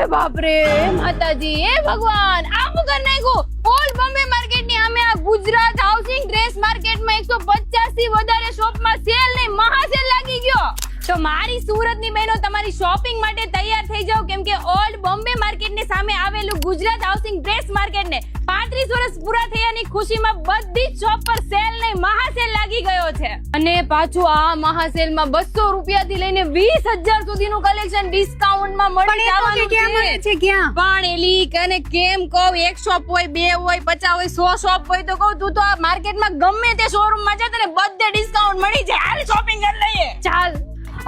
બાપ રે માતાજી, એ ભગવાન, આમ કર નાખ્યું। ઓલ બોમ્બે માર્કેટ ની સામે આ ગુજરાત હાઉસિંગ ડ્રેસ માર્કેટ માં 150 થી વધારે શોપ માં સેલ નહીં મહાસેલ લાગી ગયો। તો મારી સુરત ની બહેનો તમારી શોપિંગ માટે તૈયાર થઈ જાઓ, કેમ કે ઓલ્ડ બોમ્બે માર્કેટ ની સામે આવેલું ગુજરાત હાઉસિંગ ડ્રેસ માર્કેટ ને 35 વર્ષ પૂરા થયાની ખુશીમાં બધી જ શોપ પર સેલ નહીં મહાસેલ લાગી ગયો છે। અને પાછું આ મહાસેલ માં 200 રૂપિયા થી લઈને 20,000 સુધીનું કલેક્શન ડિસ્કાઉન્ટ માં મળી જવાનું છે। પણ એલી કને કેમ કહું, એક શોપ હોય, બે હોય, 50 હોય, 100 શોપ હોય તો કહું તું તો આ માર્કેટમાં ગમે તે શોરૂમ માં જા તને બધે ડિસ્કાઉન્ટ મળી જાય। હાલ શોપિંગ કરી લઈએ, ચાલ।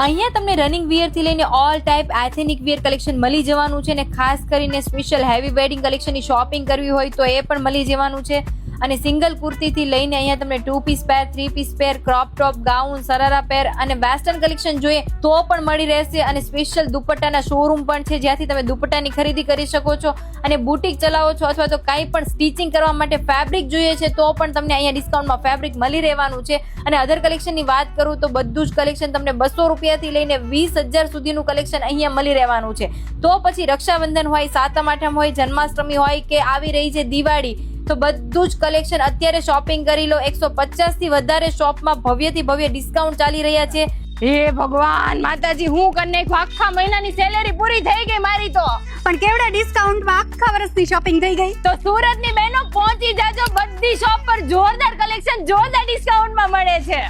અહીંયા તમને રનિંગ વિયર થી લઈને all type ethnic wear collection મળી જવાનું છે, ને ખાસ કરીને સ્પેશિયલ હેવી વેડિંગ કલેક્શન ની શોપિંગ કરવી હોય તો એ પણ મળી જવાનું છે। અને સિંગલ કુર્તી થી લઈને અહીંયા તમને 2 પીસ પેર, 3 પીસ પેર, ક્રોપ ટોપ, ગાઉન, સરારા પેર અને વેસ્ટર્ન કલેક્શન જોઈએ તો પણ મળી રહેશે। અને સ્પેશિયલ દુપટ્ટાના શોરૂમ પણ છે, જ્યાંથી તમે દુપટ્ટાની ખરીદી કરી શકો છો। અને બુટીક ચલાવો છો અથવા તો કાંઈ પણ સ્ટિચિંગ કરવા માટે ફેબ્રિક જોઈએ છે તો પણ તમને અહીંયા ડિસ્કાઉન્ટમાં ફેબ્રિક મળી રહેવાનું છે। અને અધર કલેક્શનની વાત કરું તો બધું જ કલેક્શન તમને 200 રૂપિયાથી લઈને 20,000 સુધીનું કલેક્શન અહીંયા મળી રહેવાનું છે। તો પછી રક્ષાબંધન હોય, સાતમ આઠમ હોય, જન્માષ્ટમી હોય કે આવી રહી છે દિવાળી, તો બધું જ કલેક્શન અત્યારે શોપિંગ કરી લો। 150 થી વધારે શોપમાં ભવ્યથી ભવ્ય ડિસ્કાઉન્ટ ચાલી રહ્યા છે। હે ભગવાન માતાજી, હું કરી નાખ્યું, આખા મહિનાની સેલેરી પૂરી થઈ ગઈ મારી તો। પણ કેવડા ડિસ્કાઉન્ટમાં આખા વર્ષની શોપિંગ થઈ ગઈ। તો સુરતની બહેનો પહોંચી જાજો, બધી શોપ પર જોરદાર કલેક્શન જોરદાર ડિસ્કાઉન્ટમાં મળે છે।